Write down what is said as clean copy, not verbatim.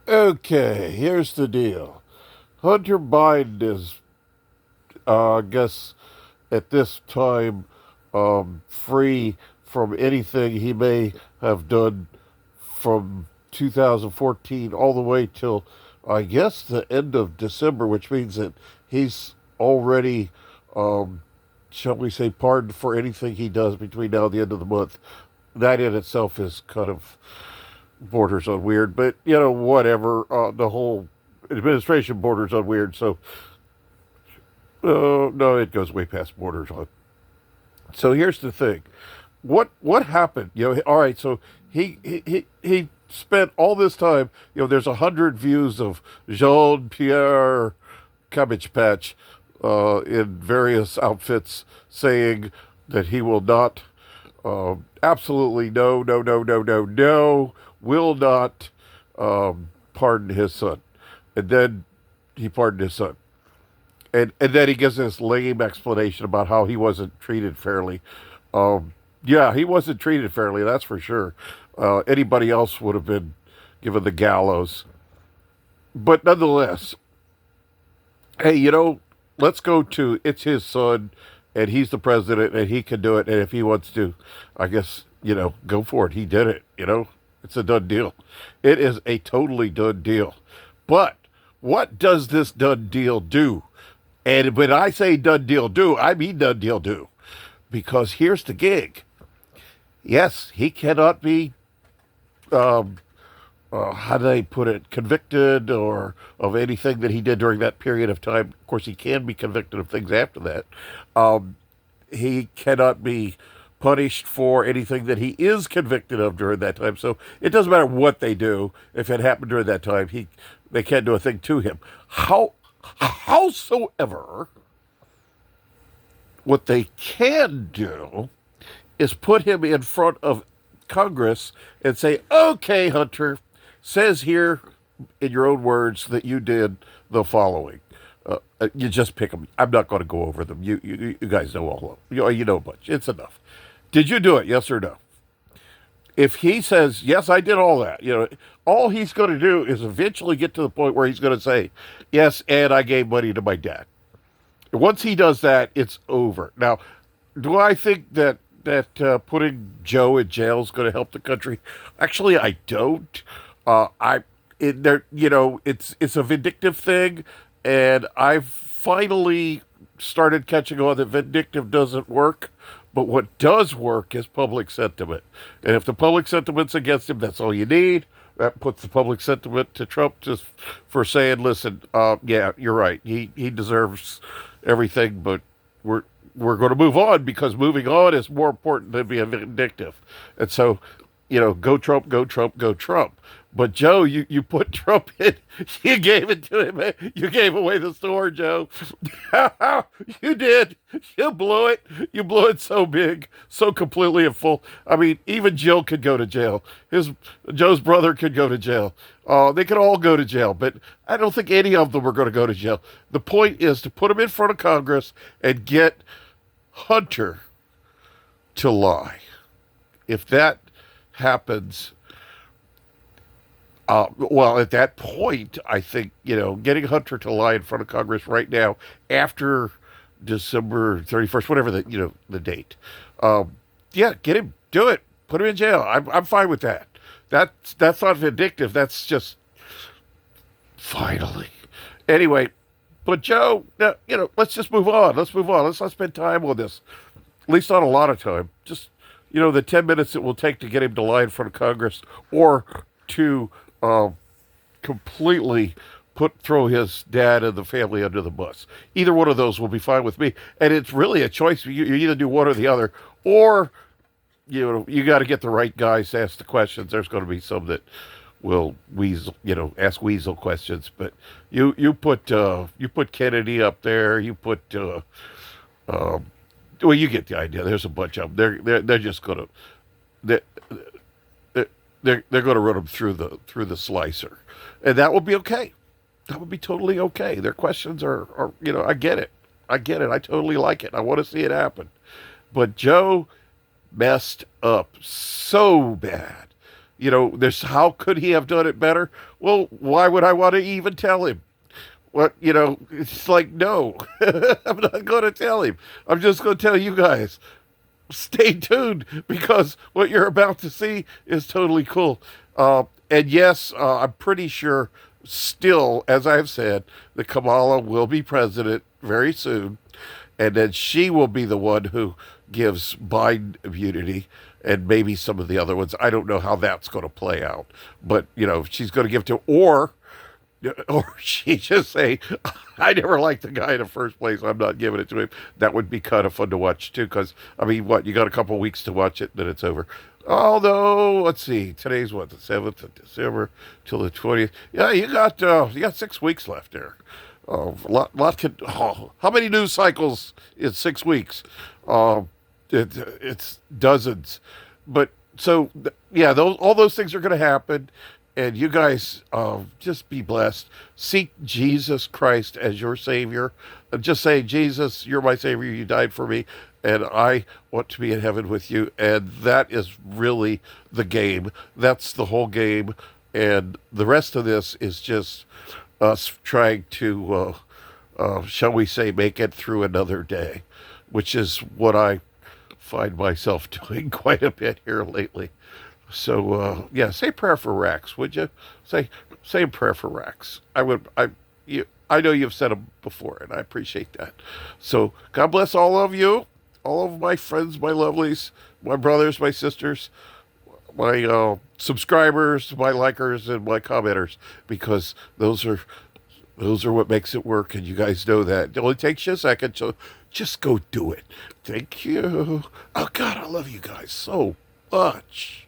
Okay, here's the deal. Hunter Biden is, I guess, at this time, free from anything he may have done from 2014 all the way till, I guess, the end of December, which means that he's already, um, shall we say, pardoned for anything he does between now and the end of the month. That in itself is kind of borders on weird, but whatever. The whole administration borders on weird, so no, it goes way past borders on. So here's the thing: what happened? All right. So he spent all this time. There's 100 views of Jean Pierre Cabbage Patch in various outfits saying that he will not, absolutely no, no, no, no, no, no, will not pardon his son. And then he pardoned his son. And then he gives this lame explanation about how he wasn't treated fairly. Yeah, he wasn't treated fairly, that's for sure. Anybody else would have been given the gallows. But nonetheless, hey, let's go to it's his son, and he's the president, and he can do it. And if he wants to, I guess, go for it. He did it, It's a done deal. It is a totally done deal. But what does this done deal do? And when I say done deal do, I mean done deal do. Because here's the gig. Yes, he cannot be, um, how do they put it, convicted or of anything that he did during that period of time. Of course, he can be convicted of things after that. Um, he cannot be punished for anything that he is convicted of during that time. So it doesn't matter what they do. If it happened during that time, they can't do a thing to him. Howsoever, what they can do is put him in front of Congress and say, okay, Hunter, says here in your own words that you did the following. You just pick them. I'm not going to go over them. You guys know all of them. You know a bunch. It's enough. Did you do it? Yes or no? If he says, yes, I did all that, all he's going to do is eventually get to the point where he's going to say, yes, and I gave money to my dad. Once he does that, it's over. Now, do I think that putting Joe in jail is going to help the country? Actually, I don't. I it, there, it's a vindictive thing, and I've finally started catching on that vindictive doesn't work. But what does work is public sentiment, and if the public sentiment's against him, that's all you need. That puts the public sentiment to Trump just for saying, "Listen, yeah, you're right. He deserves everything, but we're we're going to move on because moving on is more important than being vindictive." And so, go Trump, go Trump, go Trump. But Joe, you put Trump in, you gave it to him. You gave away the store, Joe. You did. You blew it. You blew it so big, so completely and full. I mean, even Jill could go to jail. Joe's brother could go to jail. They could all go to jail, but I don't think any of them are going to go to jail. The point is to put them in front of Congress and get Hunter to lie. If that happens, well, at that point, I think, getting Hunter to lie in front of Congress right now, after December 31st, whatever the date, yeah, get him, do it, put him in jail. I'm fine with that. That's not vindictive. That's just finally. Anyway, but Joe, let's just move on. Let's move on. Let's not spend time on this. At least not a lot of time. Just, the 10 minutes it will take to get him to lie in front of Congress or to completely throw his dad and the family under the bus. Either one of those will be fine with me. And it's really a choice. You either do one or the other, or you got to get the right guys to ask the questions. There's going to be some that will ask weasel questions. But you put Kennedy up there. You put well, you get the idea. There's a bunch of them. They're just going to they they're going to run them through the slicer, and that will be okay. That would be totally okay. Their questions are I get it. I get it. I totally like it. I want to see it happen. But Joe messed up so bad. There's how could he have done it better? Well, why would I want to even tell him? What, it's like, no, I'm not going to tell him. I'm just going to tell you guys. Stay tuned because what you're about to see is totally cool. And yes, I'm pretty sure still, as I've said, that Kamala will be president very soon. And then she will be the one who gives Biden immunity and maybe some of the other ones. I don't know how that's going to play out. But, she's going to give to, or she just say, I never liked the guy in the first place. I'm not giving it to him. That would be kind of fun to watch, too, because, I mean, you got a couple of weeks to watch it, then it's over. Although, let's see, today's what, the 7th of December till the 20th. Yeah, you got 6 weeks left there. How many news cycles in 6 weeks? It's dozens. But so, yeah, all those things are going to happen. And you guys, just be blessed. Seek Jesus Christ as your Savior. Just say, Jesus, you're my Savior. You died for me. And I want to be in heaven with you. And that is really the game. That's the whole game. And the rest of this is just us trying to, shall we say, make it through another day, which is what I find myself doing quite a bit here lately. So yeah, say a prayer for Rex, would you? Say a prayer for Rex. I know you've said them before, and I appreciate that. So God bless all of you, all of my friends, my lovelies, my brothers, my sisters, my subscribers, my likers, and my commenters, because those are what makes it work, and you guys know that. It only takes you a second, so just go do it. Thank you. Oh God, I love you guys so much.